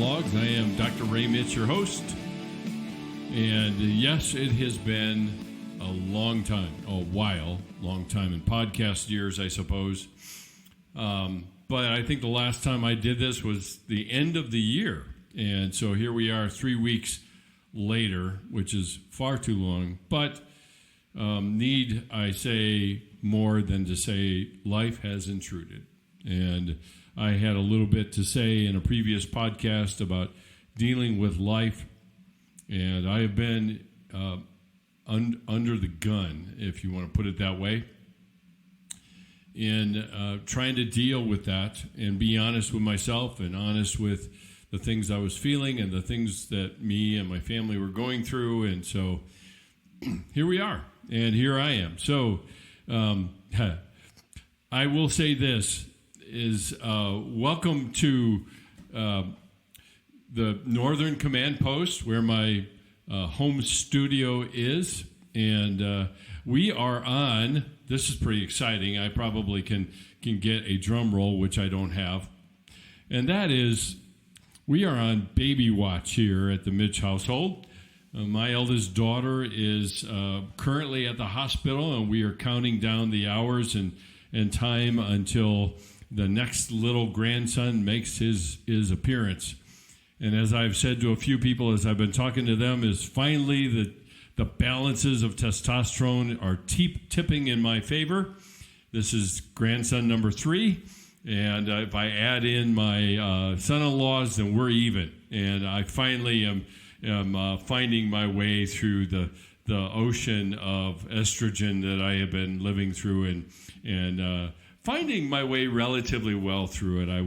Monologues. I am Dr. Ray Mitsch, your host. And yes, it has been a long time in podcast years, I suppose. But I think the last time I did this was the end of the year. And so here we are 3 weeks later, which is far too long. But need I say more than to say life has intruded. And I had a little bit to say in a previous podcast about dealing with life, and I have been under the gun, if you want to put it that way, in trying to deal with that and be honest with myself and honest with the things I was feeling and the things that me and my family were going through. And so here we are, and here I am. So I will say this is welcome to the Northern Command Post, where my home studio is. And we are on, this is pretty exciting. I probably can get a drum roll, which I don't have. And that is, we are on baby watch here at the Mitsch household. My eldest daughter is currently at the hospital, and we are counting down the hours and time until the next little grandson makes his appearance. And as I've said to a few people as I've been talking to them, is finally the balances of testosterone are tipping in my favor. This is grandson number 3. And if I add in my son-in-laws, then we're even. And I finally am finding my way through the ocean of estrogen that I have been living through and finding my way relatively well through it, I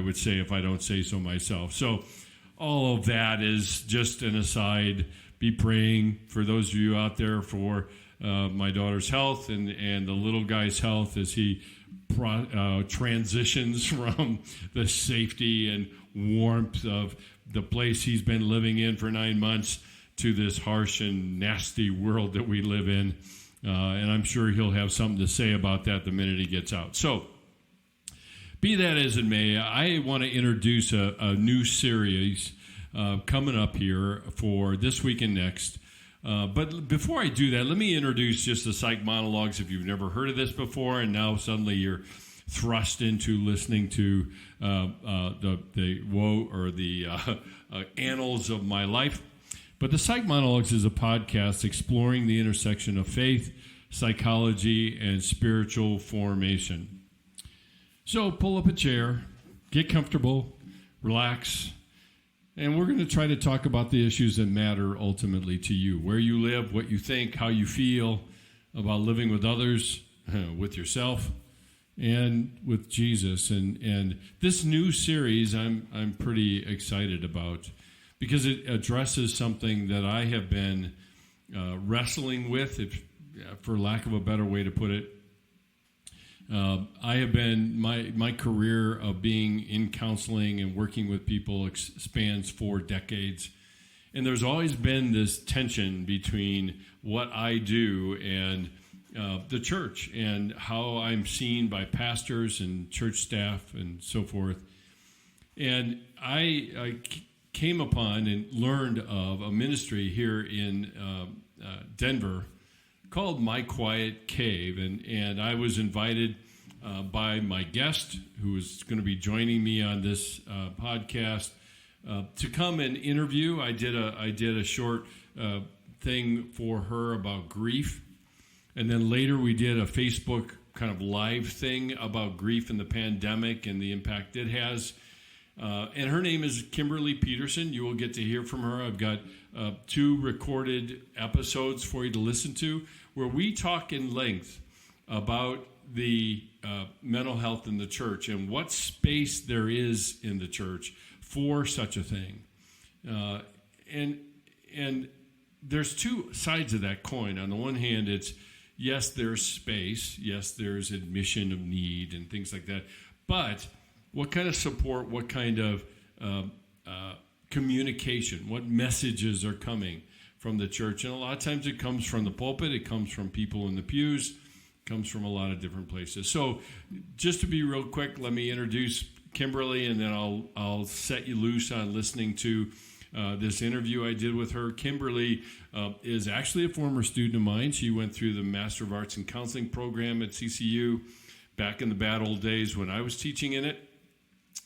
would say, if I don't say so myself. So all of that is just an aside. Be praying for those of you out there for my daughter's health and the little guy's health as he transitions from the safety and warmth of the place he's been living in for 9 months to this harsh and nasty world that we live in. And I'm sure he'll have something to say about that the minute he gets out. So, be that as it may, I want to introduce a new series coming up here for this week and next. But before I do that, let me introduce just the Psych Monologues if you've never heard of this before, and now suddenly you're thrust into listening to the woe or the annals of my life. But the Psych Monologues is a podcast exploring the intersection of faith, psychology, and spiritual formation. So pull up a chair, get comfortable, relax, and we're going to try to talk about the issues that matter ultimately to you, where you live, what you think, how you feel about living with others, with yourself, and with Jesus. And this new series I'm pretty excited about, because it addresses something that I have been wrestling with, for lack of a better way to put it. I have been, my career of being in counseling and working with people spans 4 decades. And there's always been this tension between what I do and the church and how I'm seen by pastors and church staff and so forth. And I came upon and learned of a ministry here in Denver called My Quiet Cave, and I was invited by my guest, who is going to be joining me on this podcast, to come and interview. I did a short thing for her about grief, and then later we did a Facebook kind of live thing about grief and the pandemic and the impact it has. And her name is Kimberly Peterson. You will get to hear from her. I've got 2 recorded episodes for you to listen to where we talk in length about the mental health in the church and what space there is in the church for such a thing. And there's 2 sides of that coin. On the one hand, it's, yes, there's space. Yes, there's admission of need and things like that. But what kind of support, what kind of communication, what messages are coming from the church? And a lot of times it comes from the pulpit, it comes from people in the pews, it comes from a lot of different places. So just to be real quick, let me introduce Kimberly, and then I'll set you loose on listening to this interview I did with her. Kimberly is actually a former student of mine. She went through the Master of Arts in Counseling program at CCU back in the bad old days when I was teaching in it,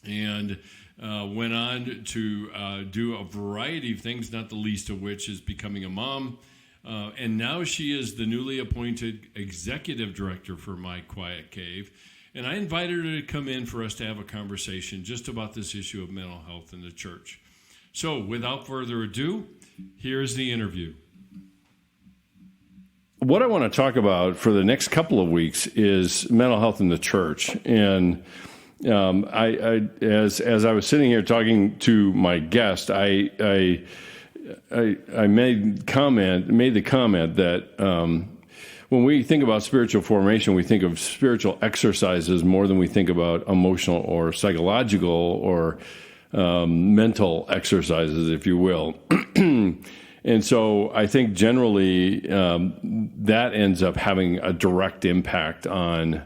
and went on to do a variety of things, not the least of which is becoming a mom. And now she is the newly appointed executive director for My Quiet Cave. And I invited her to come in for us to have a conversation just about this issue of mental health in the church. So without further ado, here's the interview. What I want to talk about for the next couple of weeks is mental health in the church. And as I was sitting here talking to my guest, I made the comment that when we think about spiritual formation, we think of spiritual exercises more than we think about emotional or psychological or mental exercises, if you will. And so I think generally that ends up having a direct impact on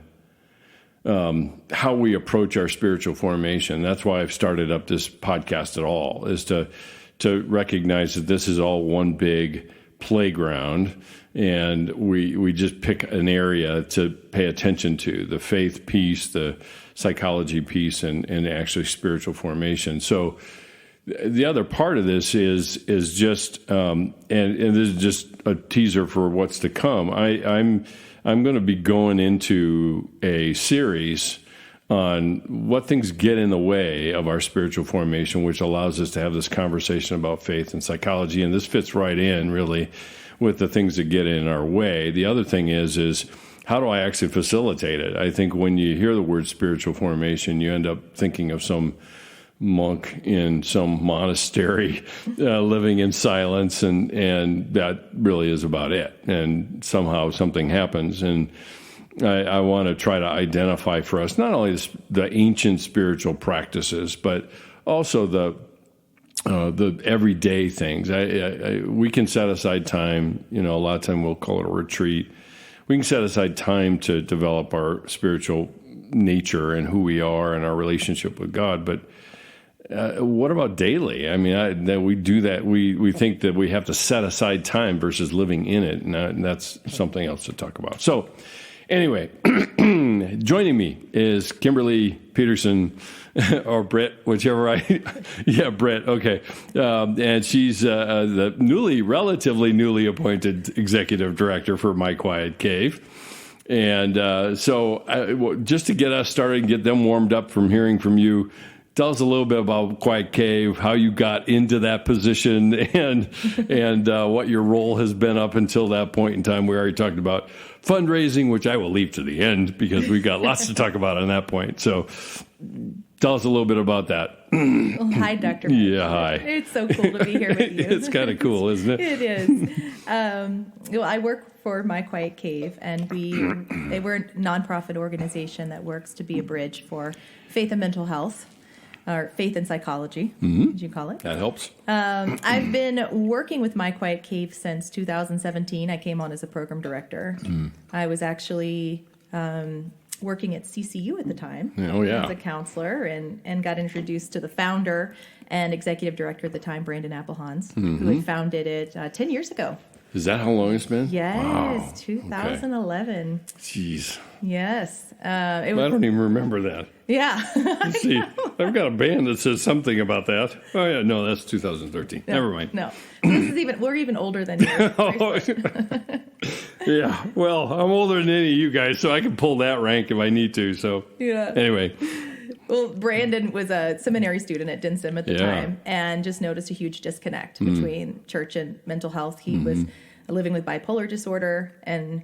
how we approach our spiritual formation. That's why I've started up this podcast at all, is to recognize that this is all one big playground, and we just pick an area to pay attention to, the faith piece, the psychology piece, and actually spiritual formation. So the other part of this is just, and this is just a teaser for what's to come. I'm going to be going into a series on what things get in the way of our spiritual formation, which allows us to have this conversation about faith and psychology. And this fits right in, really, with the things that get in our way. The other thing is how do I actually facilitate it? I think when you hear the word spiritual formation, you end up thinking of some monk in some monastery living in silence, and that really is about it. And somehow something happens, and I want to try to identify for us not only the ancient spiritual practices, but also the everyday things. We can set aside time. A lot of time we'll call it a retreat. We can set aside time to develop our spiritual nature and who we are and our relationship with God. But what about daily? I mean, that we do that. We think that we have to set aside time versus living in it, and that's something else to talk about. So, anyway, joining me is Kimberly Peterson, or Britt, whichever Britt, okay. And she's the relatively newly appointed executive director for My Quiet Cave. And so just to get us started and get them warmed up from hearing from you, tell us a little bit about Quiet Cave, how you got into that position, and what your role has been up until that point in time. We already talked about fundraising, which I will leave to the end because we've got lots to talk about on that point. So tell us a little bit about that. Well, hi, Dr. Mitsch. Yeah, hi. It's so cool to be here with you. It's kind of cool, isn't it? It is. Well, I work for My Quiet Cave, and we're a nonprofit organization that works to be a bridge for faith and mental health. Or faith and psychology, did you call it? That helps. I've been working with My Quiet Cave since 2017. I came on as a program director. I was actually working at CCU at the time as a counselor, and got introduced to the founder and executive director at the time, Brandon Applehans, who had founded it 10 years ago. Is that how long it's been? Yes, wow. 2011. Okay. Jeez. Yes. I don't even remember that. Yeah. Let's see. I've got a band that says something about that. Oh, yeah. No, that's 2013. No, Never mind. No. We're even older than you. Yeah. Well, I'm older than any of you guys, so I can pull that rank if I need to. So, anyway. Well, Brandon was a seminary student at Denson at the time, and just noticed a huge disconnect between church and mental health. He was living with bipolar disorder and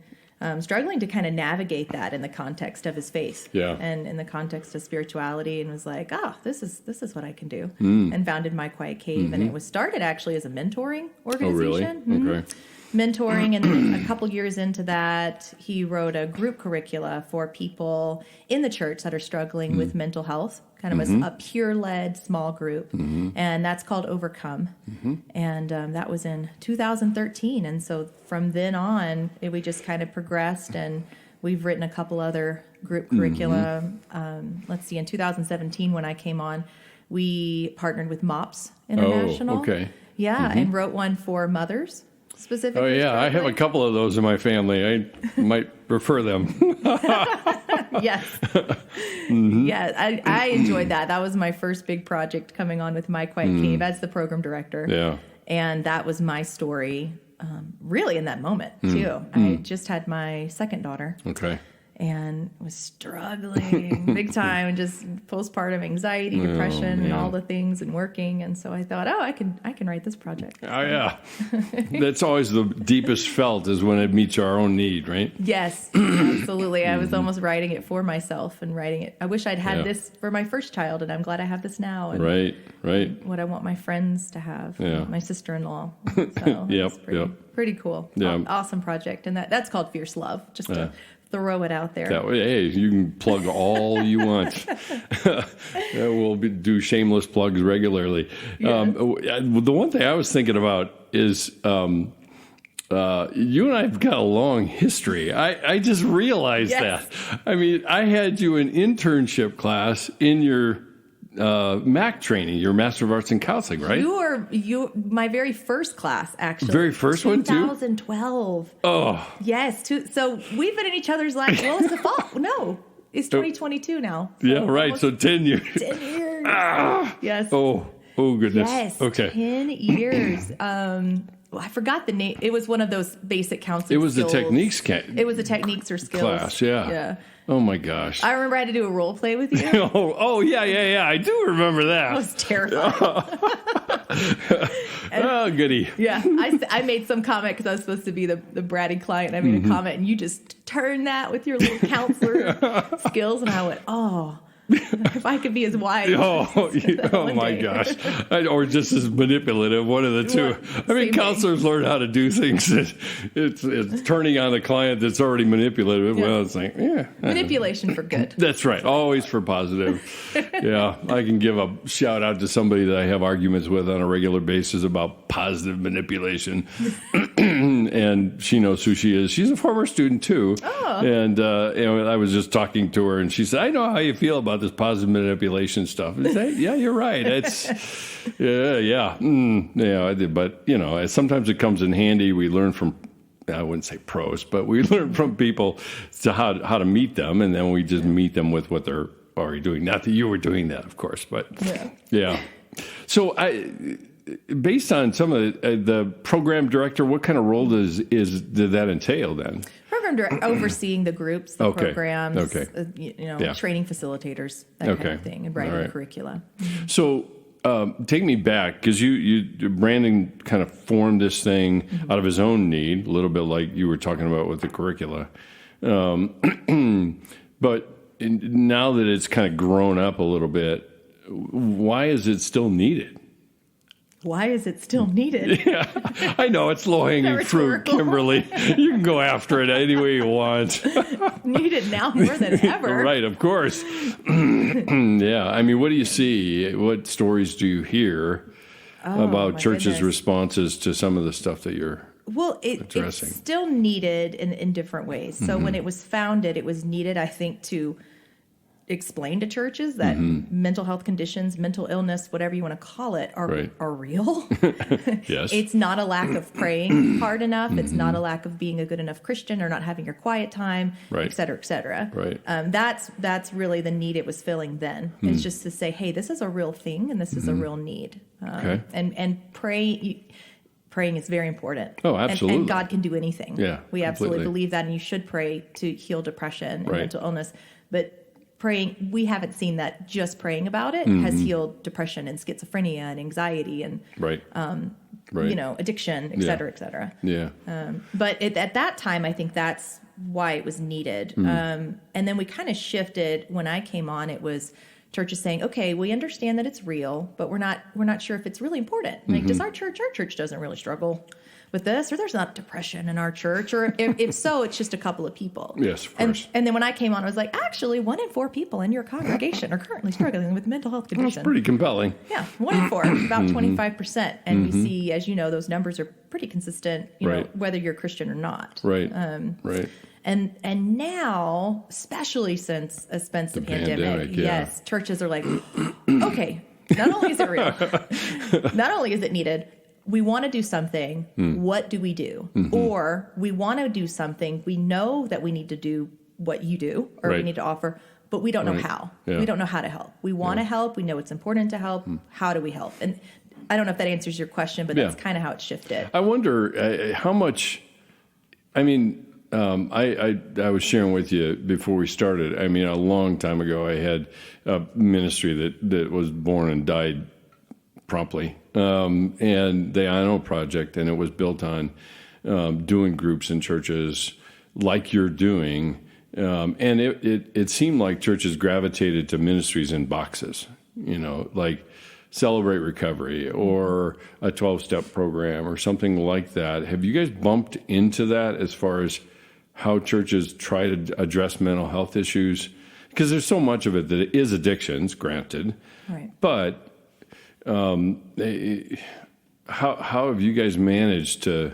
struggling to kind of navigate that in the context of his faith and in the context of spirituality, and was like, this is what I can do, and founded My Quiet Cave. And it was started actually as a mentoring organization. Oh, really? Okay. Mentoring, and then a couple years into that, he wrote a group curricula for people in the church that are struggling with mental health, kind of a peer-led small group, and that's called Overcome. And that was in 2013, and so from then on, we just kind of progressed and We've written a couple other group curricula. Let's see, in 2017 when I came on, we partnered with MOPS International. Oh, okay. Yeah, and wrote one for mothers specifically. Oh, yeah. I have a couple of those in my family. I might refer them. Yes. Yeah, I enjoyed that. That was my first big project coming on with My Quiet Cave as the program director. Yeah. And that was my story, really in that moment, too. I just had my second daughter. Okay. And was struggling big time, and just postpartum anxiety, depression, and all the things, and working. And so I thought, I can write this project. Oh, yeah. That's always the deepest felt is when it meets our own need, right? Yes, absolutely. I was almost writing it for myself and writing it. I wish I'd had this for my first child, and I'm glad I have this now. And Right. what I want my friends to have, my sister-in-law. So Yep, it's pretty cool. Yeah. Awesome project. And that's called Fierce Love, just to throw it out there. That way, hey, you can plug all you want. We'll do shameless plugs regularly. The one thing I was thinking about is you and I have got a long history. I just realized that. I mean, I had you in internship class in your MAC training, your Master of Arts in Counseling, right? You my very first class, actually. Very first one, too? 2012. Oh. Yes. So we've been in each other's lives. Well, it's the fall. No, it's 2022 now. So yeah, right. So 10 years. 10 years. Yes. Oh, goodness. Yes. Okay. 10 years. I forgot the name. It was one of those basic counseling It was skills. the techniques It was the techniques or skills. class, yeah. Yeah. Oh, my gosh. I remember I had to do a role play with you. Yeah. I do remember that. I was terrified. Oh, goody. Yeah, I made some comment because I was supposed to be the bratty client. I made a comment, and you just turned that with your little counselor skills, and I went, if I could be as wise. Oh my gosh. Or just as manipulative, one of the two. I mean, counselors learn how to do things that it's turning on the client that's already manipulative. Yeah. Well, it's like, manipulation for good. That's right. Always for positive. Yeah. I can give a shout out to somebody that I have arguments with on a regular basis about positive manipulation. And she knows who she is. She's a former student too. Oh. And I was just talking to her, and she said, I know how you feel about this positive manipulation stuff. I say, yeah, you're right. It's but sometimes it comes in handy. We learn from, I wouldn't say pros, but we learn from people to how to meet them, and then we just meet them with what they're already doing. Not that you were doing that, of course, but yeah. So based on some of the program director, what kind of role did that entail then? Program director, overseeing the groups, the programs, training facilitators, that kind of thing, and writing the curricula. Mm-hmm. So take me back, because Brandon kind of formed this thing out of his own need, a little bit like you were talking about with the curricula. But now that it's kind of grown up a little bit, why is it still needed? Why is it still needed? Yeah, I know it's low-hanging fruit, Kimberly. You can go after it any way you want. Needed now more than ever. Right, of course. Yeah, I mean, what do you see? What stories do you hear about churches' responses to some of the stuff that you're addressing? It's still needed in different ways. So when it was founded, it was needed, I think, to explain to churches that mental health conditions, mental illness, whatever you want to call it, are real. Yes. It's not a lack of praying hard enough. It's not a lack of being a good enough Christian or not having your quiet time, et cetera, et cetera. Right. That's really the need it was filling then. It's just to say, hey, this is a real thing and this is a real need. And praying is very important. Oh, absolutely. And God can do anything. Yeah, we absolutely completely believe that, and you should pray to heal depression and mental illness. But praying, we haven't seen that just praying about it has healed depression and schizophrenia and anxiety and addiction, et cetera, et cetera. Yeah. But at that time, I think that's why it was needed. And then we kind of shifted when I came on. It was churches saying, okay, we understand that it's real, but we're not sure if it's really important. Like, does our church doesn't really struggle with this, or there's not depression in our church, or if so, it's just a couple of people. Yes, of course. And then when I came on, I was like, actually, 1 in 4 people in your congregation are currently struggling with mental health condition. That's pretty compelling. Yeah, 1 in 4, about 25%. And we see, as you know, those numbers are pretty consistent, you know, whether you're Christian or not. Right, right. And now, especially since the pandemic, yeah. yes, churches are like, okay, not only is it real, not only is it needed, we want to do something. What do we do? Or we want to do something. We know that we need to do what you do, or we need to offer, but we don't know how. Yeah. We don't know how to help. We want to help. We know it's important to help. How do we help? And I don't know if that answers your question, but that's kind of how it shifted. I wonder how much. I mean, I was sharing with you before we started. I mean, a long time ago, I had a ministry that was born and died promptly, and the I Know Project, and it was built on doing groups in churches like you're doing, and it seemed like churches gravitated to ministries in boxes, like Celebrate Recovery or a 12-step program or something like that. Have you guys bumped into that as far as how churches try to address mental health issues? Because there's so much of it that it is addictions, granted, right? But how have you guys managed to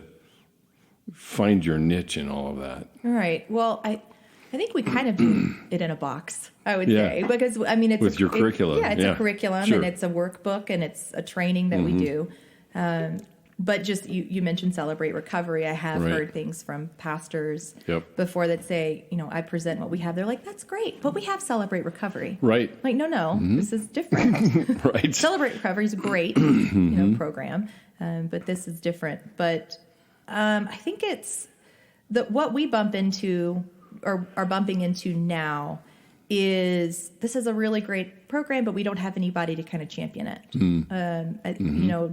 find your niche in all of that? All right. Well, I think we kind of do it in a box, I would say, because I mean, it's with your curriculum. It's a curriculum, and it's a workbook, and it's a training that we do. But just you mentioned Celebrate Recovery. I have heard things from pastors before that say, I present what we have. They're like, that's great, but we have Celebrate Recovery. Right. Like, no, this is different. Right. Celebrate Recovery is a great, program, but this is different. But I think it's what we bump into or are bumping into now is this is a really great program, but we don't have anybody to kind of champion it.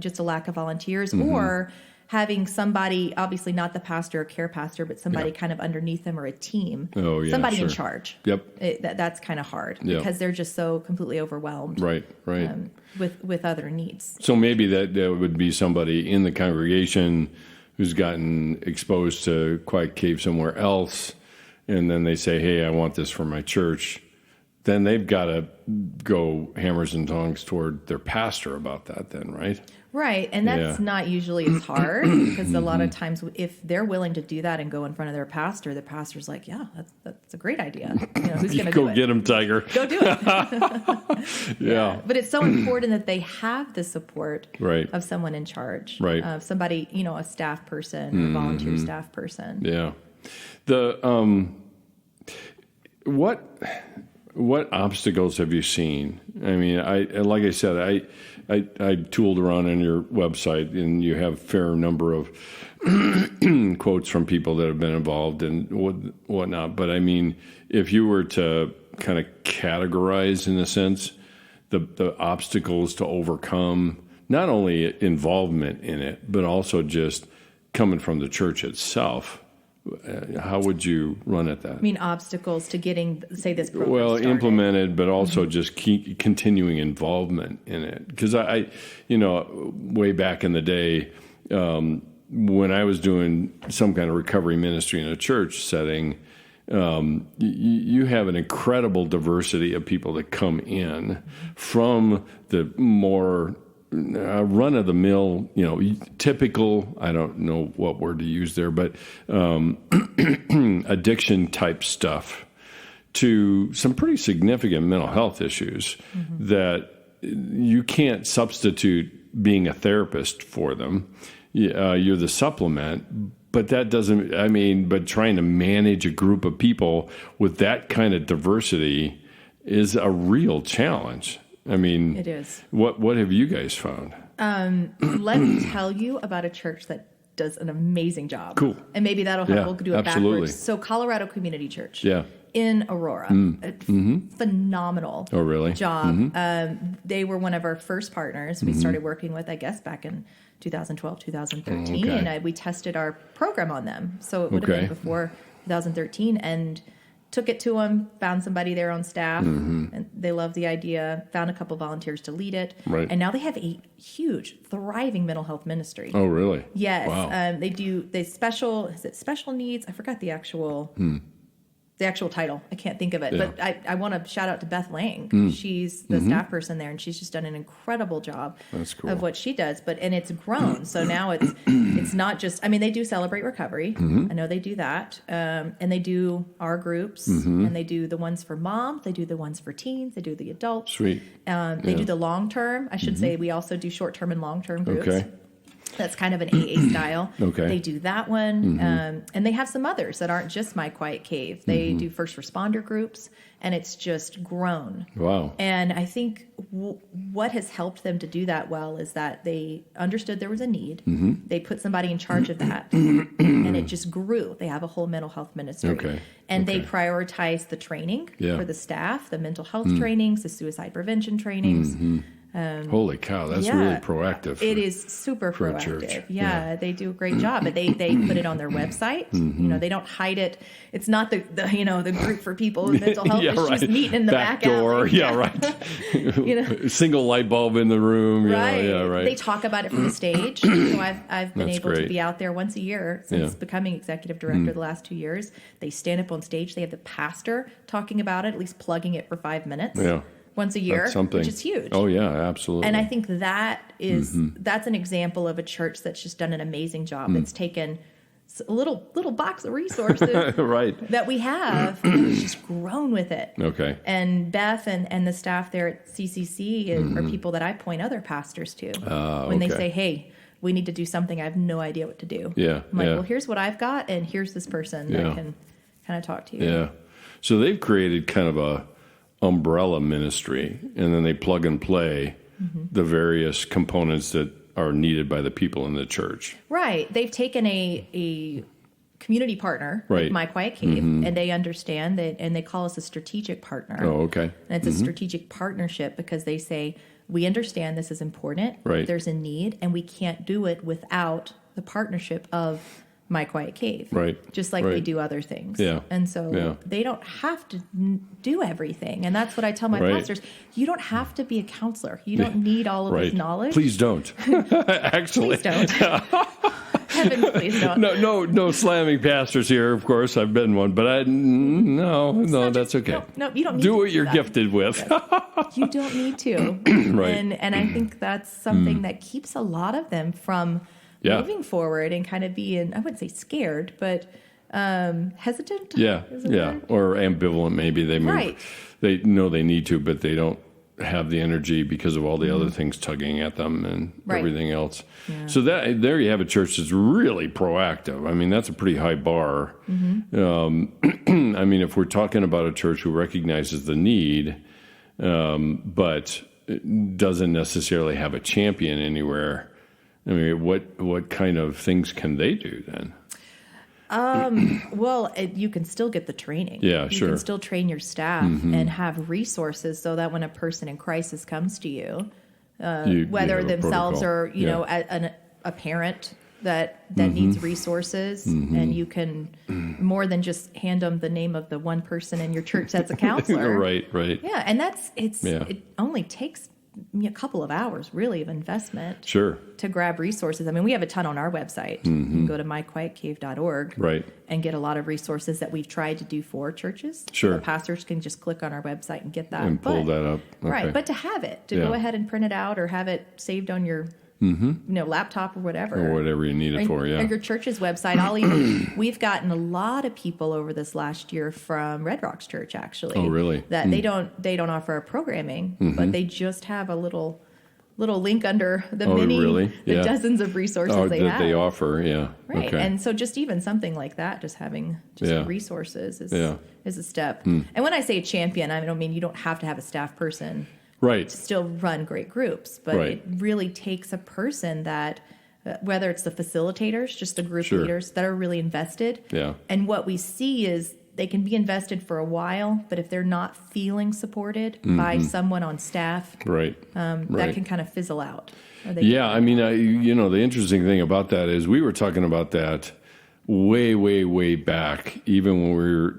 Just a lack of volunteers or having somebody, obviously not the pastor or care pastor, but somebody kind of underneath them or a team, somebody in charge. Yep. That's kind of hard because they're just so completely overwhelmed. Right. With other needs. So maybe that would be somebody in the congregation who's gotten exposed to Quiet Cave somewhere else, and then they say, hey, I want this for my church. Then they've got to go hammers and tongs toward their pastor about that then, right? Right, and that's not usually as hard because a lot of times if they're willing to do that and go in front of their pastor, the pastor's like, yeah, that's a great idea. Who's going to do it? Go get him, Tiger. Go do it. Yeah. But it's so important that they have the support of someone in charge. Right. Of somebody, a staff person or volunteer staff person. Yeah. What obstacles have you seen? I mean, like I said, I tooled around on your website, and you have a fair number of quotes from people that have been involved and whatnot. But I mean, if you were to kind of categorize, in a sense, the obstacles to overcome, not only involvement in it, but also just coming from the church itself, how would you run at that? I mean, obstacles to getting, say, this program started. Implemented, but also just continuing involvement in it. Because I way back in the day, when I was doing some kind of recovery ministry in a church setting, you have an incredible diversity of people that come in from the more run-of-the-mill, typical, I don't know what word to use there, but addiction-type stuff to some pretty significant mental health issues that you can't substitute being a therapist for them. You're the supplement, but that doesn't, but trying to manage a group of people with that kind of diversity is a real challenge. It is. What have you guys found? Let me tell you about a church that does an amazing job. Cool. And maybe that'll help. We'll do it backwards. So Colorado Community Church. Yeah. In Aurora. Phenomenal job. They were one of our first partners we started working with, I guess, back in 2012, 2013. Okay. And we tested our program on them. So it would have been before 2013. And took it to them, found somebody there on staff, and they loved the idea, found a couple volunteers to lead it. Right. And now they have a huge, thriving mental health ministry. Oh, really? Yes. Wow. They do, special needs? I forgot the actual, the actual title. I can't think of it, but I want to shout out to Beth Lang. She's the staff person there, and she's just done an incredible job of what she does. And it's grown. So now it's not just, I mean, they do celebrate recovery. I know they do that. And they do our groups, and they do the ones for moms. They do the ones for teens. They do the adults. Sweet. They do the long-term. I should say we also do short-term and long-term groups. Okay. That's kind of an AA style. Okay. They do that one. And they have some others that aren't just My Quiet Cave. They do first responder groups, and it's just grown. Wow. And I think what has helped them to do that well is that they understood there was a need. They put somebody in charge of that, and it just grew. They have a whole mental health ministry. Okay. And they prioritize the training for the staff, the mental health trainings, the suicide prevention trainings. Holy cow, that's really proactive. It is super for a proactive. church. Yeah, they do a great job. But they put it on their website. You know, they don't hide it. It's not the the group for people with mental health. It's just meeting in the back door. alley. Yeah, right. Single light bulb in the room. Right. Yeah, right. They talk about it from the stage. So I've been That's able great. to be out there once a year since becoming executive director the last 2 years. They stand up on stage. They have the pastor talking about it, at least plugging it for 5 minutes. Yeah. Once a year, That's something. which is huge. Oh yeah, absolutely. And I think that is that's an example of a church that's just done an amazing job. It's taken a little box of resources right. that we have, and it's just grown with it. Okay. And Beth and the staff there at CCC are people that I point other pastors to when they say, "Hey, we need to do something. I have no idea what to do." Yeah. I'm like, well, here's what I've got, and here's this person that can kind of talk to you. Yeah. So they've created kind of a umbrella ministry, and then they plug and play the various components that are needed by the people in the church. Right. They've taken a community partner, Right. like My Quiet Cave, and they understand that, and they call us a strategic partner. Oh, okay. And it's a strategic partnership because they say, we understand this is important. Right. There's a need, and we can't do it without the partnership of My Quiet Cave. Right. Just like Right. we do other things. Yeah. And so Yeah. they don't have to do everything. And that's what I tell my Right. pastors. You don't have to be a counselor. You don't need all of this knowledge. Please don't. Actually. Please don't. Heavens, please don't. No slamming pastors here, of course. I've been one, but no, that's okay. No, you don't need Do to what do you're that. gifted with. You don't need to. Right. And I think that's something that keeps a lot of them from moving forward and kind of being, I wouldn't say scared, but hesitant. Yeah, is a yeah, word? or ambivalent. Maybe they move. Right. They know they need to, but they don't have the energy because of all the other things tugging at them and Right. everything else. Yeah. So there you have a church that's really proactive. I mean, that's a pretty high bar. I mean, if we're talking about a church who recognizes the need, but doesn't necessarily have a champion anywhere, I mean, what kind of things can they do then? Well, you can still get the training. Yeah, you sure. can still train your staff and have resources so that when a person in crisis comes to you, You whether have a themselves protocol. or, you know, a parent that needs resources, and you can more than just hand them the name of the one person in your church that's a counselor. Right. Yeah, and it only takes a couple of hours really of investment Sure. to grab resources. I mean, we have a ton on our website. You can go to myquietcave.org Right. and get a lot of resources that we've tried to do for churches. Sure. So the pastors can just click on our website and get that. And pull that up. Okay. Right. But to have it, to go ahead and print it out or have it saved on your laptop or whatever. Or whatever you need it for, yeah. Or your church's website. We've gotten a lot of people over this last year from Red Rocks Church, actually. Oh, really? That they don't offer our programming, but they just have a little link under the dozens of resources they have. They offer, yeah. Right. Okay. And so just even something like that, just having resources is a step. Hmm. And when I say champion, I don't mean you don't have to have a staff person Right. to still run great groups, but Right. it really takes a person that, whether it's the facilitators, just the group Sure. leaders that are really invested. Yeah. And what we see is they can be invested for a while, but if they're not feeling supported by someone on staff, Right. that can kind of fizzle out. Or they Yeah, I mean, the interesting thing about that is we were talking about that way, way, way back, even when we were,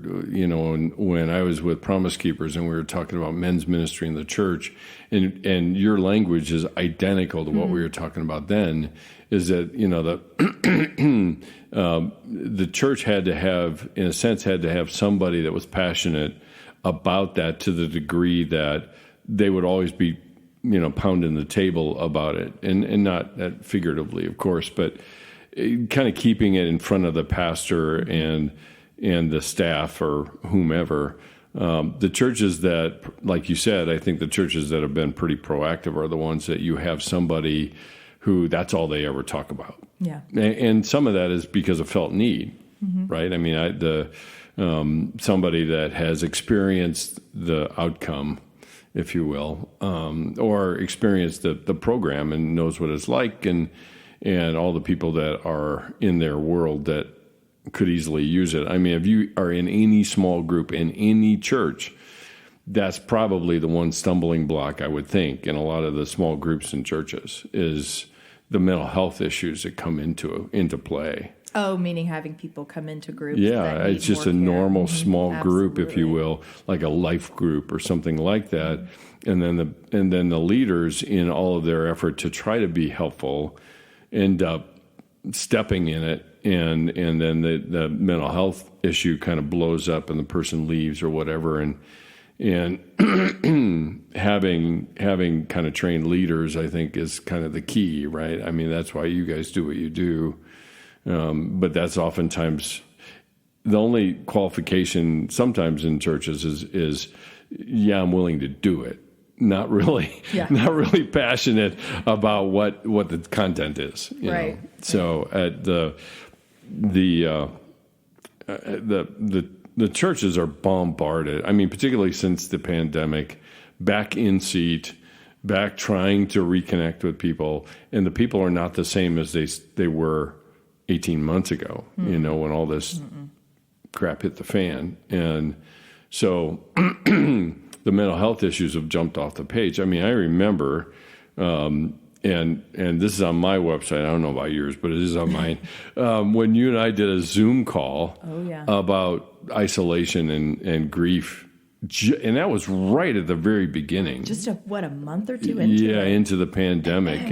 when I was with Promise Keepers and we were talking about men's ministry in the church, and your language is identical to what we were talking about then, is that, the church had to have, in a sense, somebody that was passionate about that to the degree that they would always be, pounding the table about it, and not that figuratively, of course, but kind of keeping it in front of the pastor and the staff or whomever. The churches that, like you said, I think the churches that have been pretty proactive are the ones that you have somebody who that's all they ever talk about. Yeah. And some of that is because of felt need, right? I mean, somebody that has experienced the outcome, if you will, or experienced the program and knows what it's like, and all the people that are in their world that could easily use it. I mean, if you are in any small group in any church, that's probably the one stumbling block, I would think, in a lot of the small groups in churches, is the mental health issues that come into play. Oh, meaning having people come into groups. Yeah, it's just a normal small group, if you Absolutely. will, like a life group or something like that. And then the leaders, in all of their effort to try to be helpful, end up stepping in it, and then the mental health issue kind of blows up and the person leaves or whatever. And having kind of trained leaders, I think, is kind of the key, right? I mean, that's why you guys do what you do. But that's oftentimes the only qualification sometimes in churches is I'm willing to do it. Not really passionate about what the content is. You Right. know? So at the churches are bombarded. I mean, particularly since the pandemic, back in seat, back trying to reconnect with people, and the people are not the same as they were 18 months ago, when all this crap hit the fan. And so the mental health issues have jumped off the page. I mean, I remember, and this is on my website, I don't know about yours, but it is on mine, when you and I did a Zoom call about isolation and grief. And that was right at the very beginning. Just a month or two into it? Into the pandemic.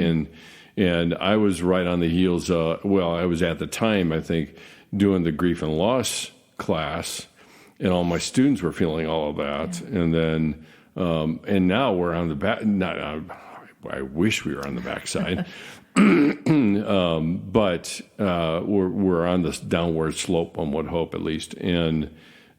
And I was right on the heels. I was at the time, I think, doing the grief and loss class, and all my students were feeling all of that. And then, and now we're on the back. I wish we were on the backside, but we're on this downward slope, one would hope, at least. And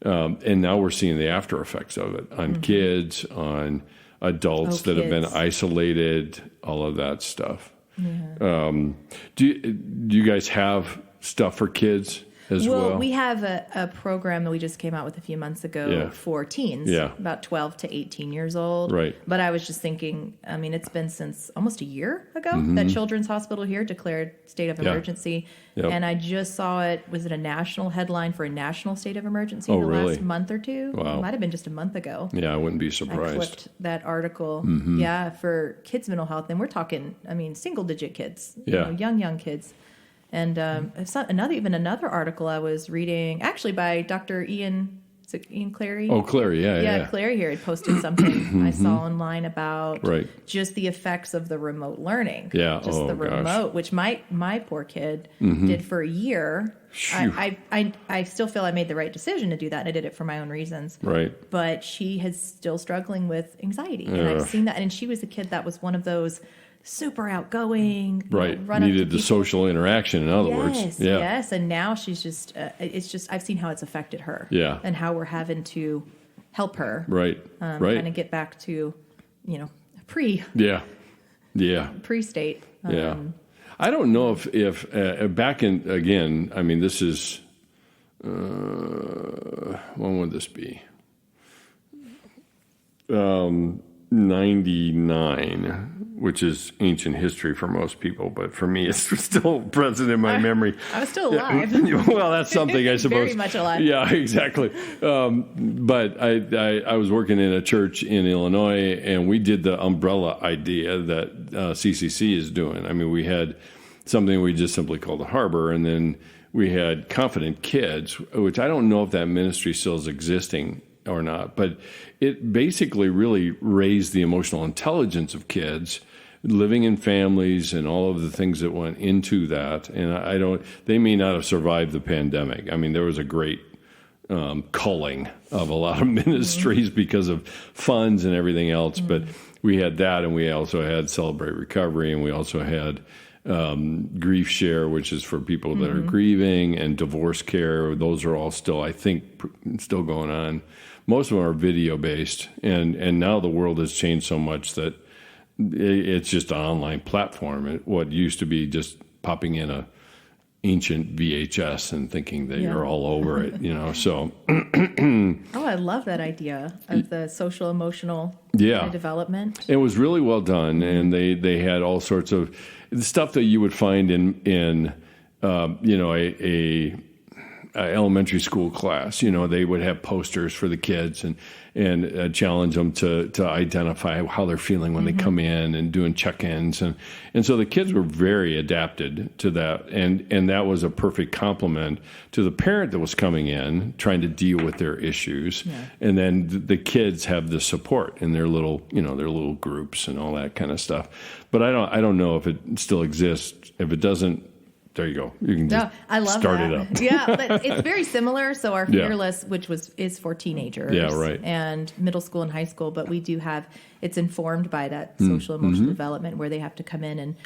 now we're seeing the after effects of it on kids, on adults that have been isolated, all of that stuff. Yeah. Do you guys have stuff for kids as well? Well, we have a program that we just came out with a few months ago for teens, about 12 to 18 years old. Right. But I was just thinking, I mean, it's been since almost a year ago that Children's Hospital here declared state of emergency. Yep. And I just saw it, was it a national headline for a national state of emergency last month or two? Wow. It might have been just a month ago. Yeah, I wouldn't be surprised. I clipped that article, for kids' mental health. And we're talking, I mean, single-digit kids, young kids. And it's not another article I was reading, actually by Dr. Ian Clary. Oh, Clary, yeah. Clary here had posted something I saw online about Right. just the effects of the remote learning. Yeah, just the remote, which my poor kid did for a year. I still feel I made the right decision to do that, and I did it for my own reasons. Right. But she is still struggling with anxiety, and I've seen that. And she was a kid that was one of those super outgoing, right? Run up to Needed the people. social interaction, in other words. Yeah. Yes, and now she's just, it's just, I've seen how it's affected her. Yeah. And how we're having to help her. Right. Kind of get back to, pre-state. Yeah. I don't know if back in, again, I mean, this is, when would this be? 99, which is ancient history for most people, but for me, it's still present in my memory. I was still alive. Well, that's something, I suppose. Very much alive. Yeah, exactly. But I was working in a church in Illinois, and we did the umbrella idea that CCC is doing. I mean, we had something we just simply called the harbor, and then we had Confident Kids, which I don't know if that ministry still is existing or not, but it basically really raised the emotional intelligence of kids living in families and all of the things that went into that. And they may not have survived the pandemic. I mean, there was a great culling of a lot of ministries because of funds and everything else. But we had that, and we also had Celebrate Recovery, and we also had Grief Share, which is for people that are grieving, and Divorce Care. Those are all still, I think, still going on. Most of them are video based, and now the world has changed so much that it's just an online platform. What used to be just popping in a ancient VHS and thinking that you're all over it, so. Oh, I love that idea of the social emotional development. It was really well done, and they had all sorts of stuff that you would find in a elementary school class. They would have posters for the kids and challenge them to identify how they're feeling when they come in, and doing check-ins. And so the kids were very adapted to that. And that was a perfect complement to the parent that was coming in, trying to deal with their issues. Yeah. And then the kids have the support in their little groups and all that kind of stuff. But I don't know if it still exists. If it doesn't, there you go. You can just start it up. Yeah, but it's very similar. So our Fearless, which is for teenagers, and middle school and high school, but we do have, it's informed by that social emotional development, where they have to come in and,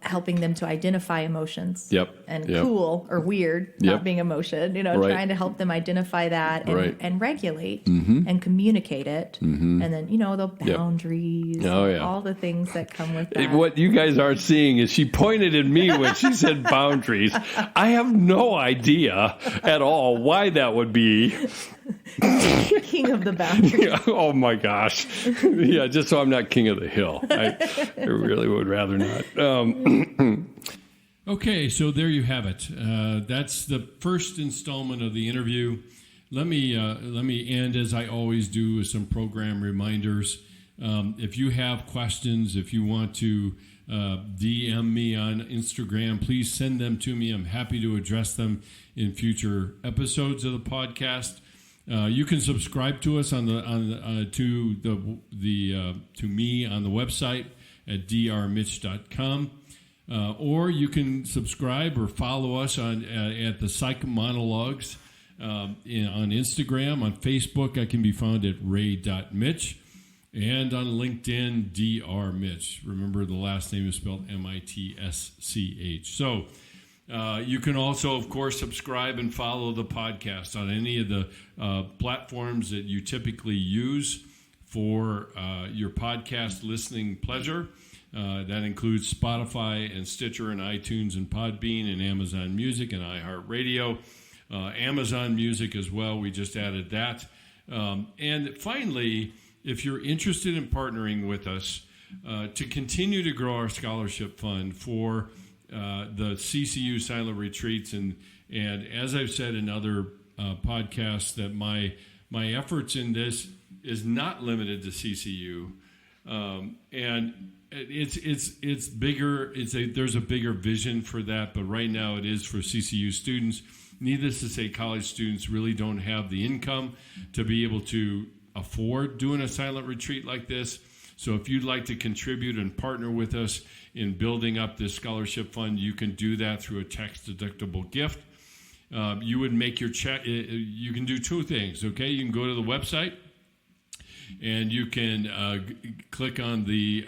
helping them to identify emotions. And cool or weird not being emotion. Trying to help them identify that and regulate and communicate it, and then the boundaries, all the things that come with that. What you guys aren't seeing is she pointed at me when she said boundaries. I have no idea at all why that would be. King of the boundaries. Oh my gosh. Yeah, just so I'm not king of the hill. I really would rather not. Okay, so there you have it. That's the first installment of the interview. Let me end, as I always do, with some program reminders. If you have questions, if you want to DM me on Instagram, please send them to me. I'm happy to address them in future episodes of the podcast. You can subscribe to us to me on the website at drmitsch.com, or you can subscribe or follow us at the Psych Monologues on Instagram. On Facebook, I can be found at ray.mitsch, and on LinkedIn, drmitsch. Remember, the last name is spelled Mitsch. So. You can also, of course, subscribe and follow the podcast on any of the platforms that you typically use for your podcast listening pleasure. That includes Spotify and Stitcher and iTunes and Podbean and Amazon Music and iHeartRadio. Amazon Music as well. We just added that. And finally, if you're interested in partnering with us to continue to grow our scholarship fund for the CCU silent retreats, and as I've said in other podcasts, that my efforts in this is not limited to CCU, and it's bigger. There's a bigger vision for that, but right now it is for CCU students. Needless to say, college students really don't have the income to be able to afford doing a silent retreat like this. So if you'd like to contribute and partner with us in building up this scholarship fund, you can do that through a tax-deductible gift. You would make your check. You can do two things, okay? You can go to the website, and you can click on the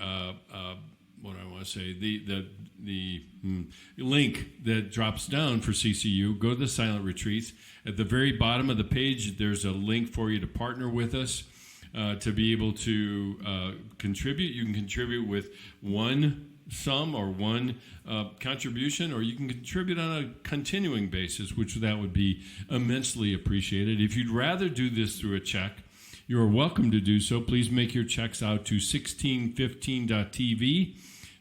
the link that drops down for CCU. Go to the silent retreats. At the very bottom of the page, there's a link for you to partner with us. To be able to contribute. You can contribute with one sum or one contribution, or you can contribute on a continuing basis, which that would be immensely appreciated. If you'd rather do this through a check, you are welcome to do so. Please make your checks out to 1615.tv.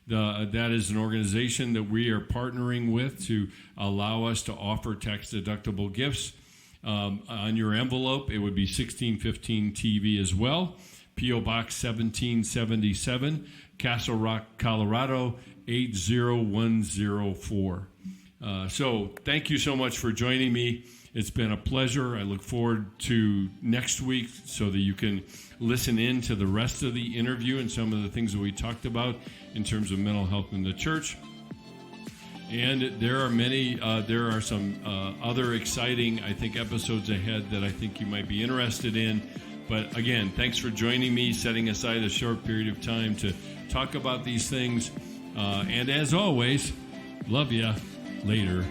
That is an organization that we are partnering with to allow us to offer tax-deductible gifts. On your envelope, it would be 1615 TV as well. P.O. Box 1777, Castle Rock, Colorado 80104. So thank you so much for joining me. It's been a pleasure. I look forward to next week so that you can listen in to the rest of the interview and some of the things that we talked about in terms of mental health in the church. And there are some other exciting, I think, episodes ahead that I think you might be interested in. But again, thanks for joining me, setting aside a short period of time to talk about these things. And as always, love ya. Later.